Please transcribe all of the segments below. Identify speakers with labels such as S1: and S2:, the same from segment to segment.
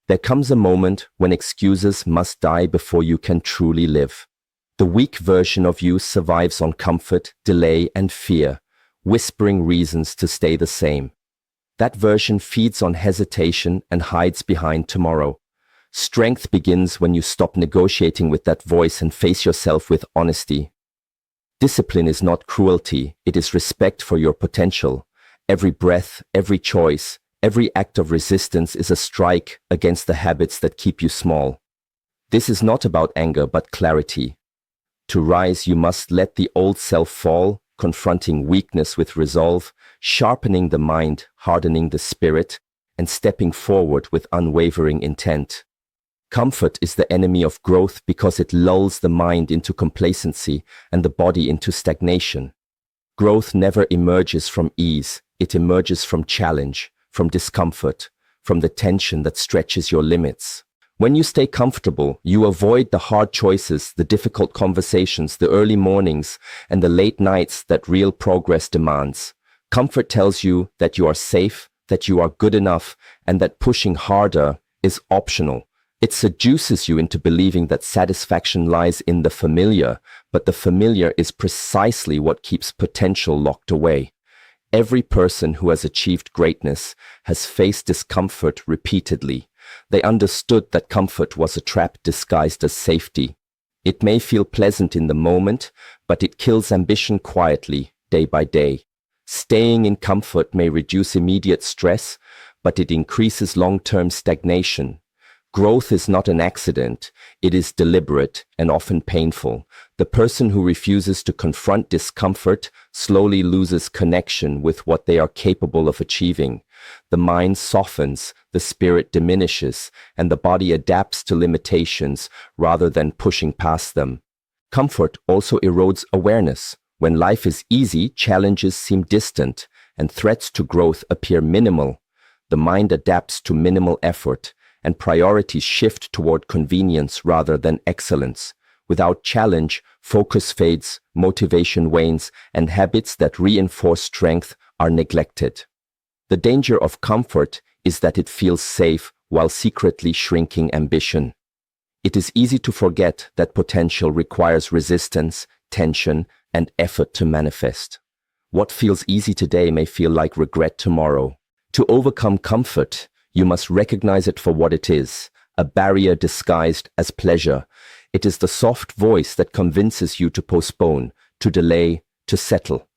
S1: There comes a moment when excuses must die before you can truly live. The weak version of you survives on comfort, delay, and fear, whispering reasons to stay the same. That version feeds on hesitation and hides behind tomorrow. Strength begins when you stop negotiating with that voice and face yourself with honesty. Discipline is not cruelty, it is respect for your potential. Every breath, every choice, every act of resistance is a strike against the habits that keep you small. This is not about anger but clarity. To rise, you must let the old self fall, confronting weakness with resolve, sharpening the mind, hardening the spirit, and stepping forward with unwavering intent. Comfort is the enemy of growth because it lulls the mind into complacency and the body into stagnation. Growth never emerges from ease, it emerges from challenge, from discomfort, from the tension that stretches your limits. When you stay comfortable, you avoid the hard choices, the difficult conversations, the early mornings, and the late nights that real progress demands. Comfort tells you that you are safe, that you are good enough, and that pushing harder is optional. It seduces you into believing that satisfaction lies in the familiar, but the familiar is precisely what keeps potential locked away. Every person who has achieved greatness has faced discomfort repeatedly. They understood that comfort was a trap disguised as safety. It may feel pleasant in the moment, but it kills ambition quietly, day by day. Staying in comfort may reduce immediate stress, but it increases long-term stagnation. Growth is not an accident, it is deliberate and often painful. The person who refuses to confront discomfort slowly loses connection with what they are capable of achieving. The mind softens, the spirit diminishes, and the body adapts to limitations rather than pushing past them. Comfort also erodes awareness. When life is easy, challenges seem distant, and threats to growth appear minimal. The mind adapts to minimal effort, and priorities shift toward convenience rather than excellence. Without challenge, focus fades, motivation wanes, and habits that reinforce strength are neglected. The danger of comfort is that it feels safe while secretly shrinking ambition. It is easy to forget that potential requires resistance, tension, and effort to manifest. What feels easy today may feel like regret tomorrow. To overcome comfort, you must recognize it for what it is, a barrier disguised as pleasure. It is the soft voice that convinces you to postpone, to delay, to settle.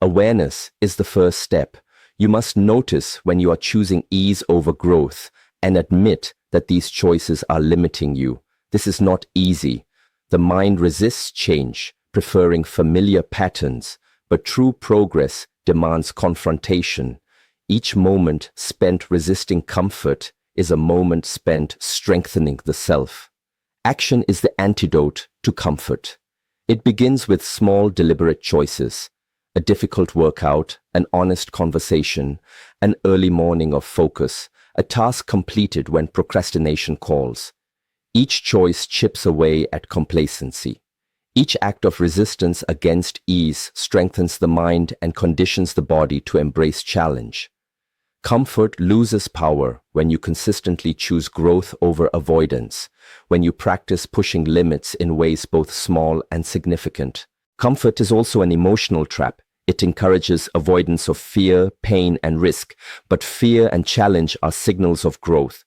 S1: Awareness is the first step. You must notice when you are choosing ease over growth and admit that these choices are limiting you. This is not easy. The mind resists change, preferring familiar patterns, but true progress demands confrontation. Each moment spent resisting comfort is a moment spent strengthening the self. Action is the antidote to comfort. It begins with small, deliberate choices. A difficult workout, an honest conversation, an early morning of focus, a task completed when procrastination calls. Each choice chips away at complacency. Each act of resistance against ease strengthens the mind and conditions the body to embrace challenge. Comfort loses power when you consistently choose growth over avoidance, when you practice pushing limits in ways both small and significant. Comfort is also an emotional trap. It encourages avoidance of fear, pain, and risk, but fear and challenge are signals of growth.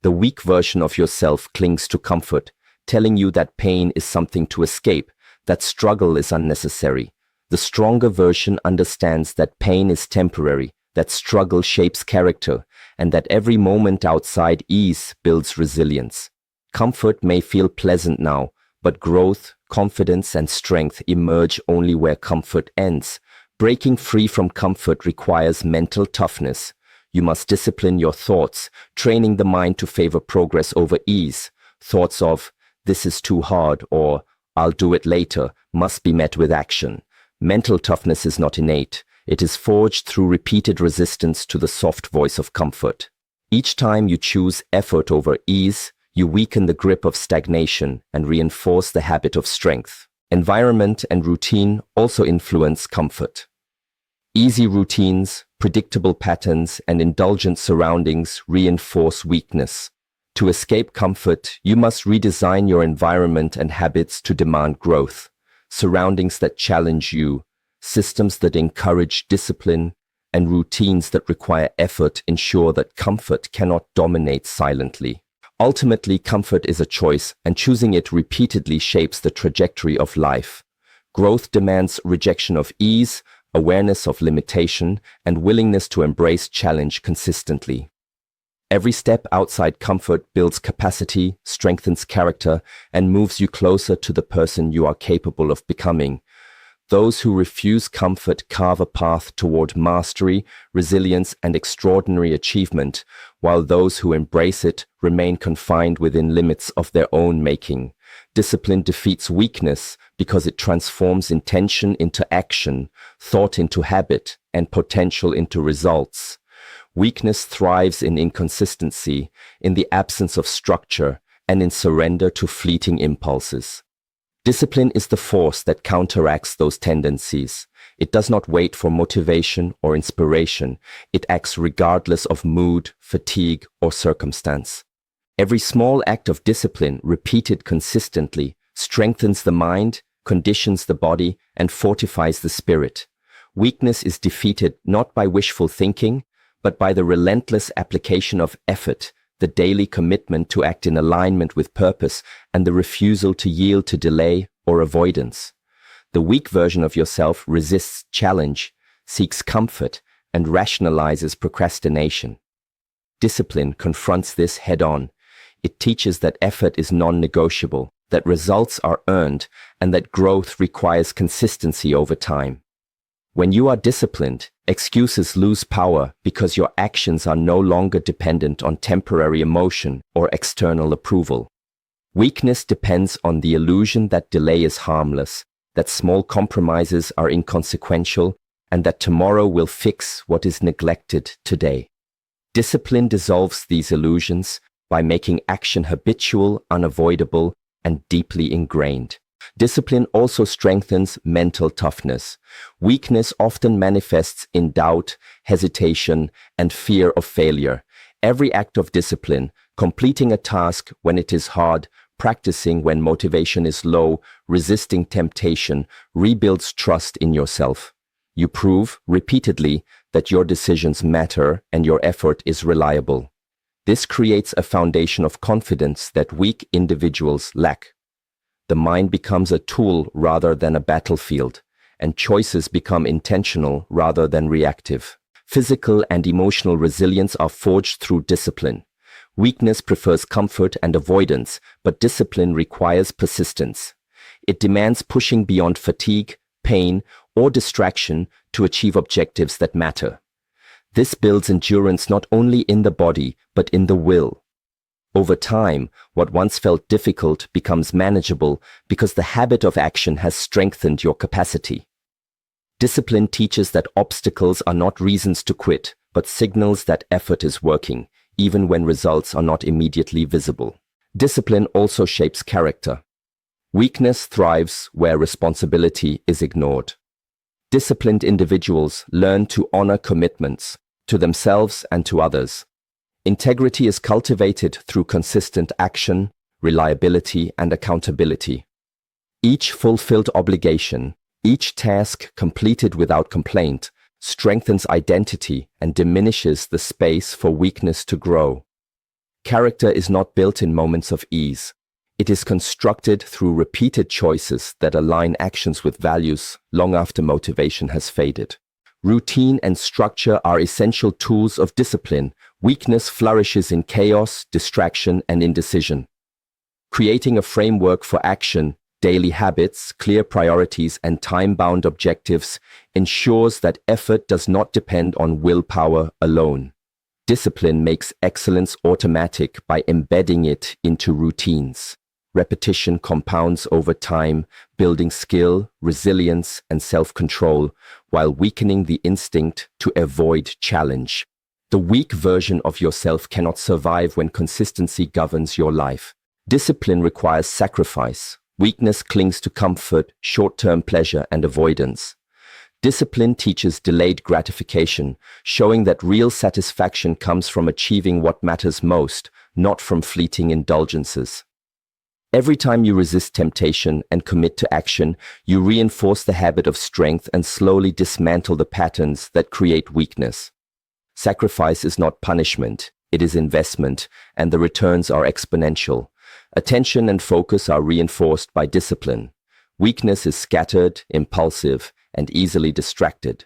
S1: The weak version of yourself clings to comfort, telling you that pain is something to escape, that struggle is unnecessary. The stronger version understands that pain is temporary, that struggle shapes character, and that every moment outside ease builds resilience. Comfort may feel pleasant now, but growth, confidence, and strength emerge only where comfort ends. Breaking free from comfort requires mental toughness. You must discipline your thoughts, training the mind to favor progress over ease. Thoughts of, "this is too hard," or "I'll do it later," must be met with action. Mental toughness is not innate. It is forged through repeated resistance to the soft voice of comfort. Each time you choose effort over ease, you weaken the grip of stagnation and reinforce the habit of strength. Environment and routine also influence comfort. Easy routines, predictable patterns, and indulgent surroundings reinforce weakness. To escape comfort, you must redesign your environment and habits to demand growth, surroundings that challenge you, systems that encourage discipline, and routines that require effort ensure that comfort cannot dominate silently. Ultimately, comfort is a choice, and choosing it repeatedly shapes the trajectory of life. Growth demands rejection of ease, awareness of limitation, and willingness to embrace challenge consistently. Every step outside comfort builds capacity, strengthens character, and moves you closer to the person you are capable of becoming. Those who refuse comfort carve a path toward mastery, resilience, and extraordinary achievement, while those who embrace it remain confined within limits of their own making. Discipline defeats weakness because it transforms intention into action, thought into habit, and potential into results. Weakness thrives in inconsistency, in the absence of structure, and in surrender to fleeting impulses. Discipline is the force that counteracts those tendencies. It does not wait for motivation or inspiration. It acts regardless of mood, fatigue, or circumstance. Every small act of discipline, repeated consistently, strengthens the mind, conditions the body, and fortifies the spirit. Weakness is defeated not by wishful thinking, but by the relentless application of effort, the daily commitment to act in alignment with purpose, and the refusal to yield to delay or avoidance. The weak version of yourself resists challenge, seeks comfort, and rationalizes procrastination. Discipline confronts this head-on. It teaches that effort is non-negotiable, that results are earned, and that growth requires consistency over time. When you are disciplined, excuses lose power because your actions are no longer dependent on temporary emotion or external approval. Weakness depends on the illusion that delay is harmless, that small compromises are inconsequential, and that tomorrow will fix what is neglected today. Discipline dissolves these illusions by making action habitual, unavoidable, and deeply ingrained. Discipline also strengthens mental toughness. Weakness often manifests in doubt, hesitation, and fear of failure. Every act of discipline, completing a task when it is hard, practicing when motivation is low, resisting temptation, rebuilds trust in yourself. You prove repeatedly that your decisions matter and your effort is reliable. This creates a foundation of confidence that weak individuals lack. The mind becomes a tool rather than a battlefield, and choices become intentional rather than reactive. Physical and emotional resilience are forged through discipline. Weakness prefers comfort and avoidance, but discipline requires persistence. It demands pushing beyond fatigue, pain, or distraction to achieve objectives that matter. This builds endurance not only in the body, but in the will. Over time, what once felt difficult becomes manageable because the habit of action has strengthened your capacity. Discipline teaches that obstacles are not reasons to quit, but signals that effort is working, even when results are not immediately visible. Discipline also shapes character. Weakness thrives where responsibility is ignored. Disciplined individuals learn to honor commitments, to themselves and to others. Integrity is cultivated through consistent action, reliability, and accountability. Each fulfilled obligation, each task completed without complaint, strengthens identity and diminishes the space for weakness to grow. Character is not built in moments of ease. It is constructed through repeated choices that align actions with values long after motivation has faded. Routine and structure are essential tools of discipline. Weakness flourishes in chaos, distraction, and indecision. Creating a framework for action, daily habits, clear priorities, and time-bound objectives ensures that effort does not depend on willpower alone. Discipline makes excellence automatic by embedding it into routines. Repetition compounds over time, building skill, resilience, and self-control, while weakening the instinct to avoid challenge. The weak version of yourself cannot survive when consistency governs your life. Discipline requires sacrifice. Weakness clings to comfort, short-term pleasure, and avoidance. Discipline teaches delayed gratification, showing that real satisfaction comes from achieving what matters most, not from fleeting indulgences. Every time you resist temptation and commit to action, you reinforce the habit of strength and slowly dismantle the patterns that create weakness. Sacrifice is not punishment, it is investment, and the returns are exponential. Attention and focus are reinforced by discipline. Weakness is scattered, impulsive, and easily distracted.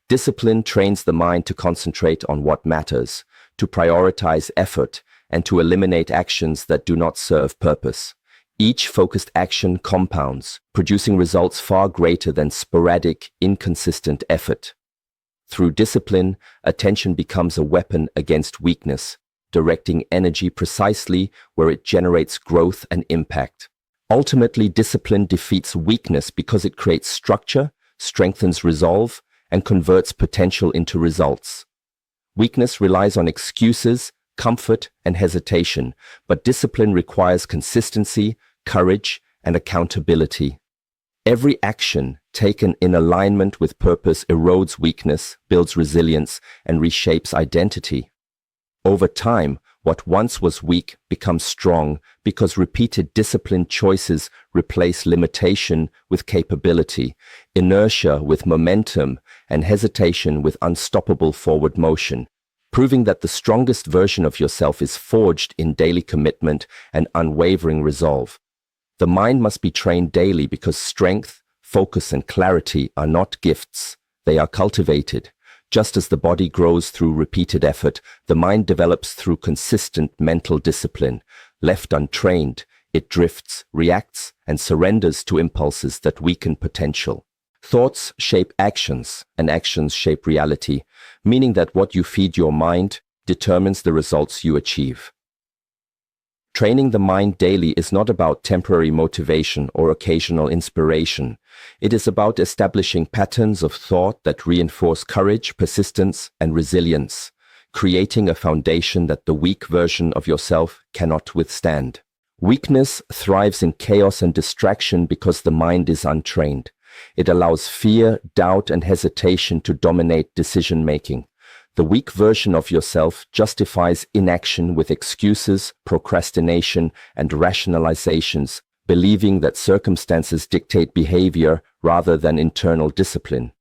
S1: Discipline trains the mind to concentrate on what matters, to prioritize effort, and to eliminate actions that do not serve purpose. Each focused action compounds, producing results far greater than sporadic, inconsistent effort. Through discipline, attention becomes a weapon against weakness, directing energy precisely where it generates growth and impact. Ultimately, discipline defeats weakness because it creates structure, strengthens resolve, and converts potential into results. Weakness relies on excuses, comfort, and hesitation, but discipline requires consistency, courage, and accountability. Every action taken in alignment with purpose erodes weakness, builds resilience, and reshapes identity. Over time, what once was weak becomes strong because repeated disciplined choices replace limitation with capability, inertia with momentum, and hesitation with unstoppable forward motion, proving that the strongest version of yourself is forged in daily commitment and unwavering resolve. The mind must be trained daily because strength, focus, and clarity are not gifts, they are cultivated. Just as the body grows through repeated effort, the mind develops through consistent mental discipline. Left untrained, it drifts, reacts, and surrenders to impulses that weaken potential. Thoughts shape actions, and actions shape reality, meaning that what you feed your mind determines the results you achieve. Training the mind daily is not about temporary motivation or occasional inspiration. It is about establishing patterns of thought that reinforce courage, persistence, and resilience, creating a foundation that the weak version of yourself cannot withstand. Weakness thrives in chaos and distraction because the mind is untrained. It allows fear, doubt, and hesitation to dominate decision-making. The weak version of yourself justifies inaction with excuses, procrastination, and rationalizations, believing that circumstances dictate behavior rather than internal discipline.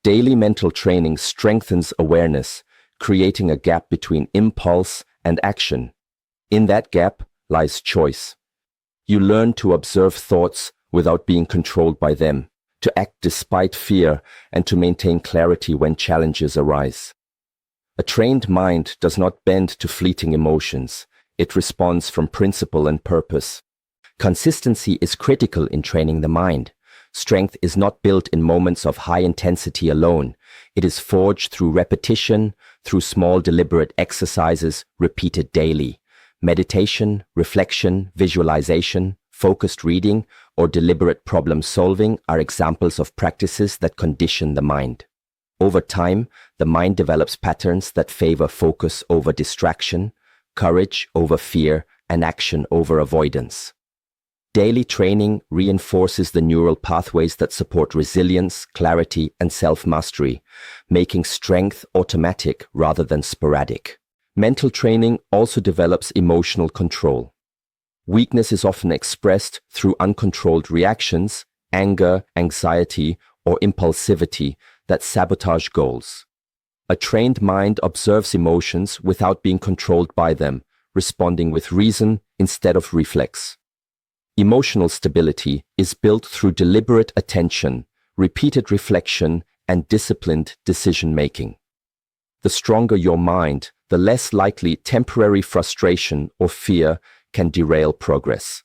S1: Daily mental training strengthens awareness, creating a gap between impulse and action. In that gap lies choice. You learn to observe thoughts without being controlled by them, to act despite fear, and to maintain clarity when challenges arise. A trained mind does not bend to fleeting emotions. It responds from principle and purpose. Consistency is critical in training the mind. Strength is not built in moments of high intensity alone. It is forged through repetition, through small deliberate exercises repeated daily. Meditation, reflection, visualization, focused reading, or deliberate problem solving are examples of practices that condition the mind. Over time, the mind develops patterns that favor focus over distraction, courage over fear, and action over avoidance. Daily training reinforces the neural pathways that support resilience, clarity, and self-mastery, making strength automatic rather than sporadic. Mental training also develops emotional control. Weakness is often expressed through uncontrolled reactions, anger, anxiety, or impulsivity that sabotage goals. A trained mind observes emotions without being controlled by them, responding with reason instead of reflex. Emotional stability is built through deliberate attention, repeated reflection, and disciplined decision-making. The stronger your mind, the less likely temporary frustration or fear can derail progress.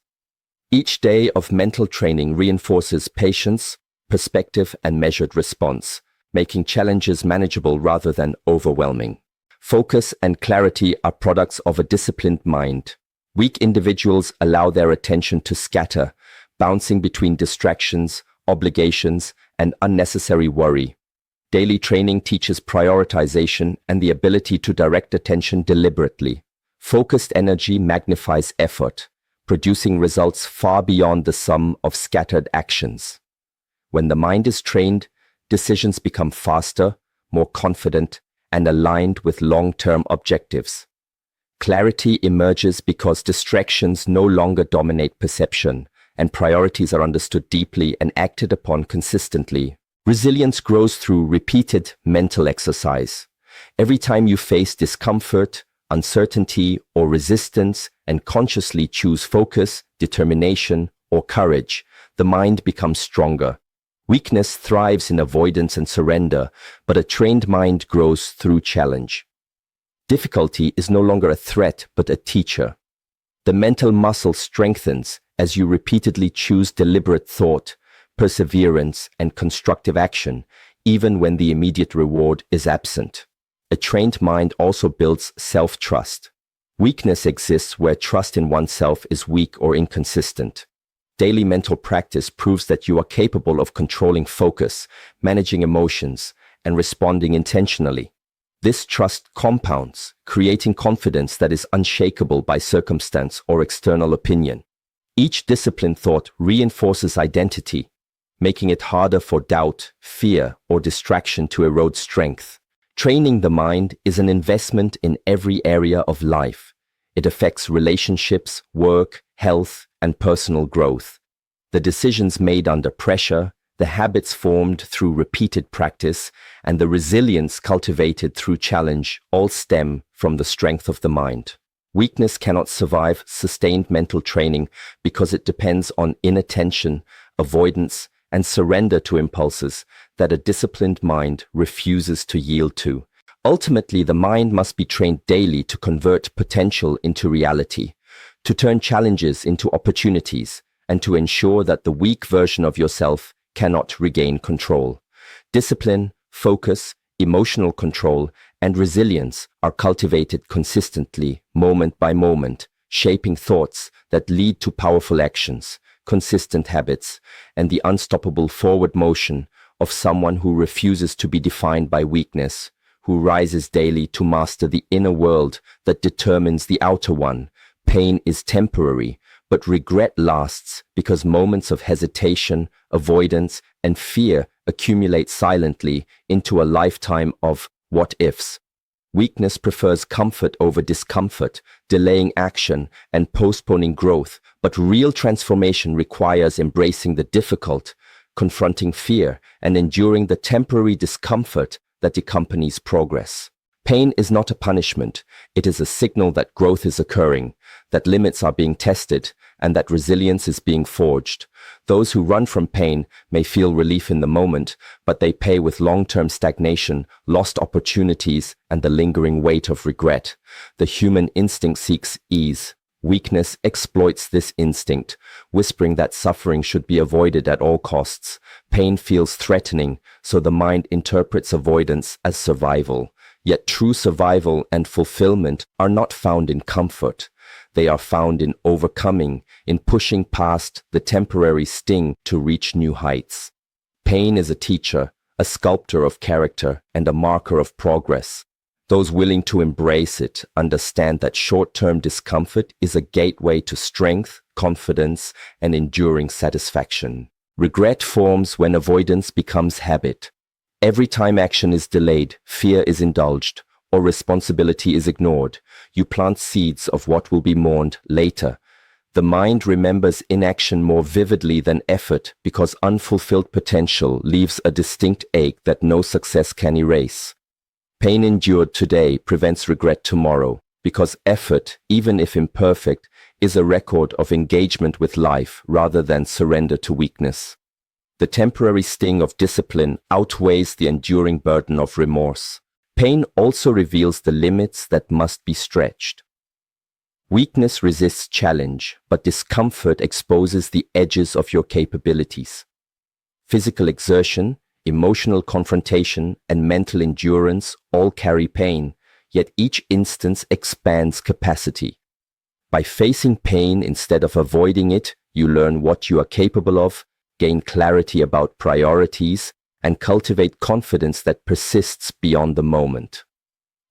S1: Each day of mental training reinforces patience, perspective, and measured response, making challenges manageable rather than overwhelming. Focus and clarity are products of a disciplined mind. Weak individuals allow their attention to scatter, bouncing between distractions, obligations, and unnecessary worry. Daily training teaches prioritization and the ability to direct attention deliberately. Focused energy magnifies effort, producing results far beyond the sum of scattered actions. When the mind is trained, decisions become faster, more confident, and aligned with long-term objectives. Clarity emerges because distractions no longer dominate perception, and priorities are understood deeply and acted upon consistently. Resilience grows through repeated mental exercise. Every time you face discomfort, uncertainty, or resistance and consciously choose focus, determination, or courage, the mind becomes stronger. Weakness thrives in avoidance and surrender, but a trained mind grows through challenge. Difficulty is no longer a threat, but a teacher. The mental muscle strengthens as you repeatedly choose deliberate thought, perseverance, and constructive action, even when the immediate reward is absent. A trained mind also builds self-trust. Weakness exists where trust in oneself is weak or inconsistent. Daily mental practice proves that you are capable of controlling focus, managing emotions, and responding intentionally. This trust compounds, creating confidence that is unshakable by circumstance or external opinion. Each disciplined thought reinforces identity, making it harder for doubt, fear, or distraction to erode strength. Training the mind is an investment in every area of life. It affects relationships, work, health, and personal growth. The decisions made under pressure, the habits formed through repeated practice, and the resilience cultivated through challenge all stem from the strength of the mind. Weakness cannot survive sustained mental training because it depends on inattention, avoidance, and surrender to impulses that a disciplined mind refuses to yield to. Ultimately, the mind must be trained daily to convert potential into reality, to turn challenges into opportunities, and to ensure that the weak version of yourself cannot regain control. Discipline, focus, emotional control, and resilience are cultivated consistently, moment by moment, shaping thoughts that lead to powerful actions, consistent habits, and the unstoppable forward motion of someone who refuses to be defined by weakness, who rises daily to master the inner world that determines the outer one. Pain is temporary, but regret lasts because moments of hesitation, avoidance, and fear accumulate silently into a lifetime of what-ifs. Weakness prefers comfort over discomfort, delaying action and postponing growth, but real transformation requires embracing the difficult, confronting fear, and enduring the temporary discomfort that accompanies progress. Pain is not a punishment, it is a signal that growth is occurring, that limits are being tested, and that resilience is being forged. Those who run from pain may feel relief in the moment, but they pay with long-term stagnation, lost opportunities, and the lingering weight of regret. The human instinct seeks ease. Weakness exploits this instinct, whispering that suffering should be avoided at all costs. Pain feels threatening, so the mind interprets avoidance as survival. Yet true survival and fulfillment are not found in comfort. They are found in overcoming, in pushing past the temporary sting to reach new heights. Pain is a teacher, a sculptor of character, and a marker of progress. Those willing to embrace it understand that short-term discomfort is a gateway to strength, confidence, and enduring satisfaction. Regret forms when avoidance becomes habit. Every time action is delayed, fear is indulged, or responsibility is ignored, you plant seeds of what will be mourned later. The mind remembers inaction more vividly than effort because unfulfilled potential leaves a distinct ache that no success can erase. Pain endured today prevents regret tomorrow because effort, even if imperfect, is a record of engagement with life rather than surrender to weakness. The temporary sting of discipline outweighs the enduring burden of remorse. Pain also reveals the limits that must be stretched. Weakness resists challenge, but discomfort exposes the edges of your capabilities. Physical exertion, emotional confrontation, and mental endurance all carry pain, yet each instance expands capacity. By facing pain instead of avoiding it, you learn what you are capable of, gain clarity about priorities, and cultivate confidence that persists beyond the moment.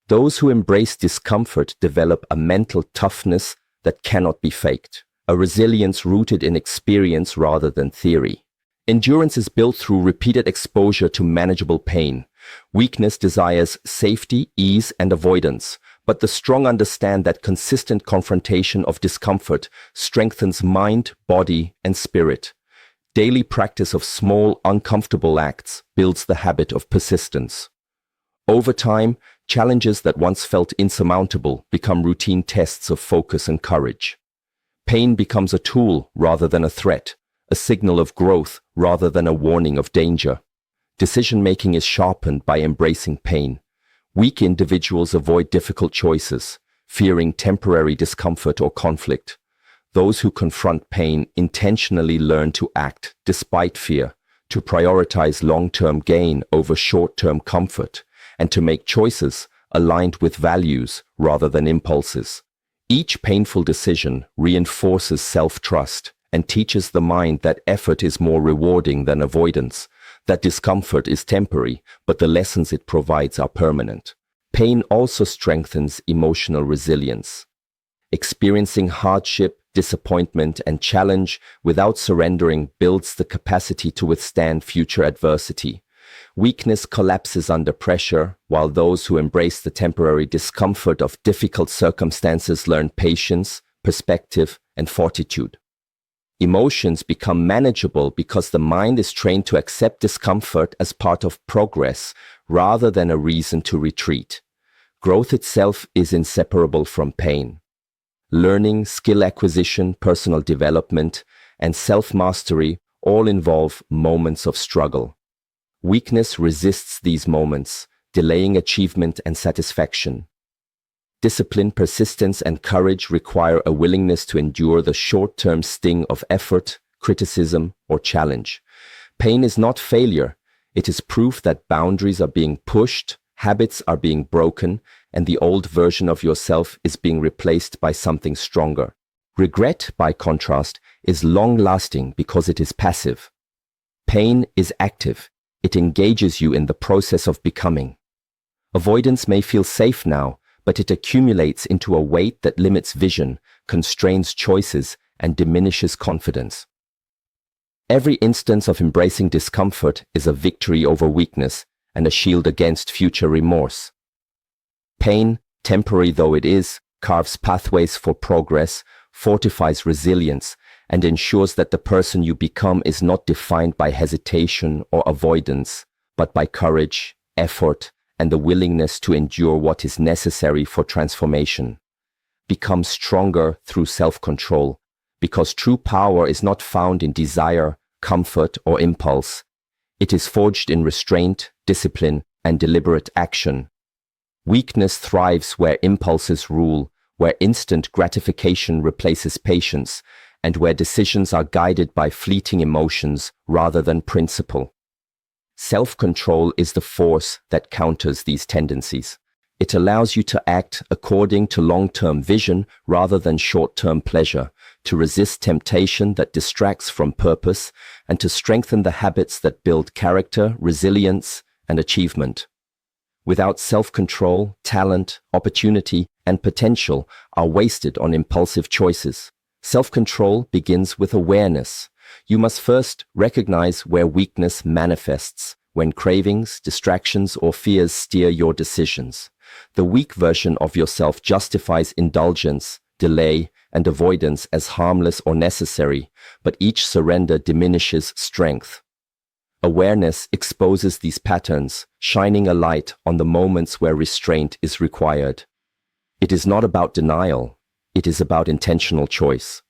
S1: Those who embrace discomfort develop a mental toughness that cannot be faked, a resilience rooted in experience rather than theory. Endurance is built through repeated exposure to manageable pain. Weakness desires safety, ease, and avoidance, But the strong understand that consistent confrontation of discomfort strengthens mind, body, and spirit. Daily practice of small, uncomfortable acts builds the habit of persistence. Over time, challenges that once felt insurmountable become routine tests of focus and courage. Pain becomes a tool rather than a threat, a signal of growth rather than a warning of danger. Decision-making is sharpened by embracing pain. Weak individuals avoid difficult choices, fearing temporary discomfort or conflict. Those who confront pain intentionally learn to act despite fear, to prioritize long-term gain over short-term comfort, and to make choices aligned with values rather than impulses. Each painful decision reinforces self-trust and teaches the mind that effort is more rewarding than avoidance, that discomfort is temporary, but the lessons it provides are permanent. Pain also strengthens emotional resilience. Experiencing hardship, disappointment, and challenge without surrendering builds the capacity to withstand future adversity. Weakness collapses under pressure, while those who embrace the temporary discomfort of difficult circumstances learn patience, perspective, and fortitude. Emotions become manageable because the mind is trained to accept discomfort as part of progress rather than a reason to retreat. Growth itself is inseparable from pain. Learning, skill acquisition, personal development, and self-mastery all involve moments of struggle. Weakness resists these moments, delaying achievement and satisfaction. Discipline, persistence, and courage require a willingness to endure the short-term sting of effort, criticism, or challenge. Pain is not failure. It is proof that boundaries are being pushed, habits are being broken, and the old version of yourself is being replaced by something stronger. Regret, by contrast, is long-lasting because it is passive. Pain is active. It engages you in the process of becoming. Avoidance may feel safe now, but it accumulates into a weight that limits vision, constrains choices, and diminishes confidence. Every instance of embracing discomfort is a victory over weakness and a shield against future remorse. Pain, temporary though it is, carves pathways for progress, fortifies resilience, and ensures that the person you become is not defined by hesitation or avoidance, but by courage, effort, and the willingness to endure what is necessary for transformation. Become stronger through self-control, because true power is not found in desire, comfort, or impulse. It is forged in restraint, discipline, and deliberate action. Weakness thrives where impulses rule, where instant gratification replaces patience, and where decisions are guided by fleeting emotions rather than principle. Self-control is the force that counters these tendencies. It allows you to act according to long-term vision rather than short-term pleasure, to resist temptation that distracts from purpose, and to strengthen the habits that build character, resilience, and achievement. Without self-control, talent, opportunity, and potential are wasted on impulsive choices. Self-control begins with awareness. You must first recognize where weakness manifests, when cravings, distractions, or fears steer your decisions. The weak version of yourself justifies indulgence, delay, and avoidance as harmless or necessary, but each surrender diminishes strength. Awareness exposes these patterns, shining a light on the moments where restraint is required. It is not about denial. It is about intentional choice.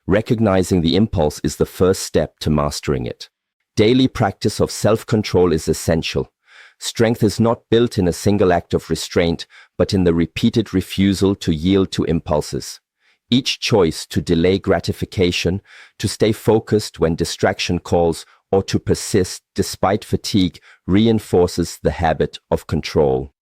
S1: Recognizing the impulse is the first step to mastering it. Daily practice of self-control is essential. Strength is not built in a single act of restraint, but in the repeated refusal to yield to impulses. Each choice to delay gratification, to stay focused when distraction calls, or to persist despite fatigue reinforces the habit of control.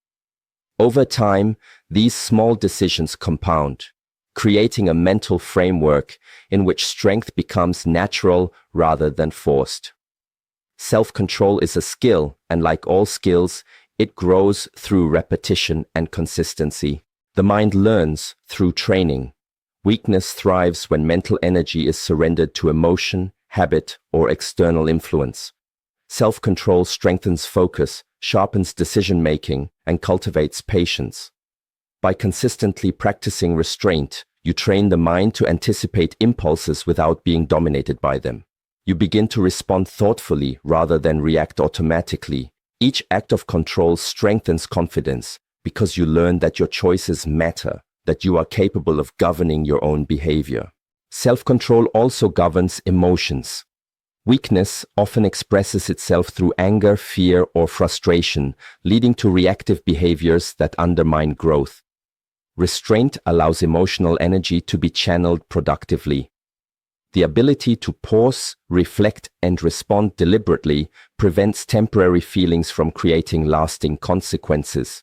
S1: Over time, these small decisions compound, creating a mental framework in which strength becomes natural rather than forced. Self-control is a skill, and like all skills, it grows through repetition and consistency. The mind learns through training. Weakness thrives when mental energy is surrendered to emotion, habit, or external influence. Self-control strengthens focus, sharpens decision-making, and cultivates patience. By consistently practicing restraint, you train the mind to anticipate impulses without being dominated by them. You begin to respond thoughtfully rather than react automatically. Each act of control strengthens confidence because you learn that your choices matter, that you are capable of governing your own behavior. Self-control also governs emotions. Weakness often expresses itself through anger, fear, or frustration, leading to reactive behaviors that undermine growth. Restraint allows emotional energy to be channeled productively. The ability to pause, reflect, and respond deliberately prevents temporary feelings from creating lasting consequences.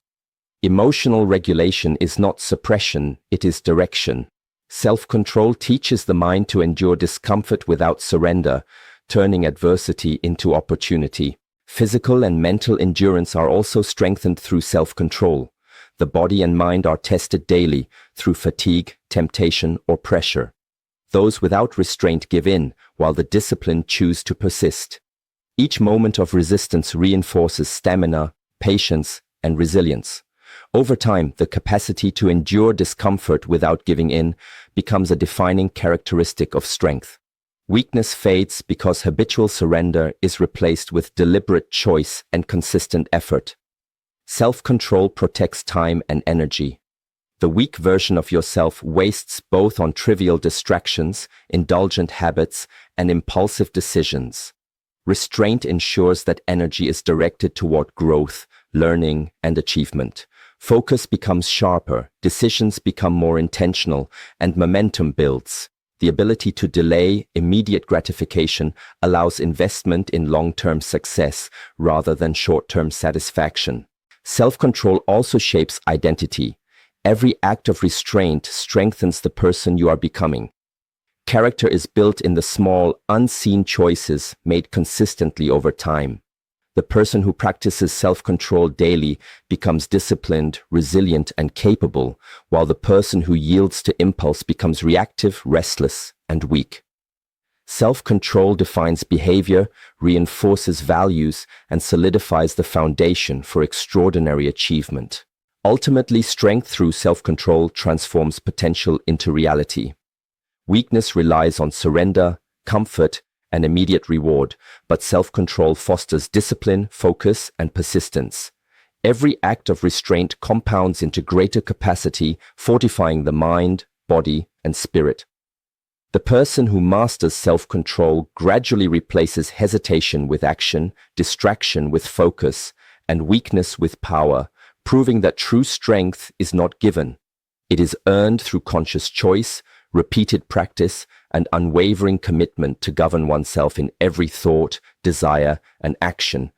S1: Emotional regulation is not suppression, it is direction. Self-control teaches the mind to endure discomfort without surrender, turning adversity into opportunity. Physical and mental endurance are also strengthened through self-control. The body and mind are tested daily through fatigue, temptation, or pressure. Those without restraint give in, while the disciplined choose to persist. Each moment of resistance reinforces stamina, patience, and resilience. Over time, the capacity to endure discomfort without giving in becomes a defining characteristic of strength. Weakness fades because habitual surrender is replaced with deliberate choice and consistent effort. Self-control protects time and energy. The weak version of yourself wastes both on trivial distractions, indulgent habits, and impulsive decisions. Restraint ensures that energy is directed toward growth, learning, and achievement. Focus becomes sharper, decisions become more intentional, and momentum builds. The ability to delay immediate gratification allows investment in long-term success rather than short-term satisfaction. Self-control also shapes identity. Every act of restraint strengthens the person you are becoming. Character is built in the small, unseen choices made consistently over time. The person who practices self-control daily becomes disciplined, resilient, and capable, while the person who yields to impulse becomes reactive, restless, and weak. Self-control defines behavior, reinforces values, and solidifies the foundation for extraordinary achievement. Ultimately, strength through self-control transforms potential into reality. Weakness relies on surrender, comfort, and immediate reward, but self-control fosters discipline, focus, and persistence. Every act of restraint compounds into greater capacity, fortifying the mind, body, and spirit. The person who masters self-control gradually replaces hesitation with action, distraction with focus, and weakness with power, proving that true strength is not given. It is earned through conscious choice, repeated practice, and unwavering commitment to govern oneself in every thought, desire, and action,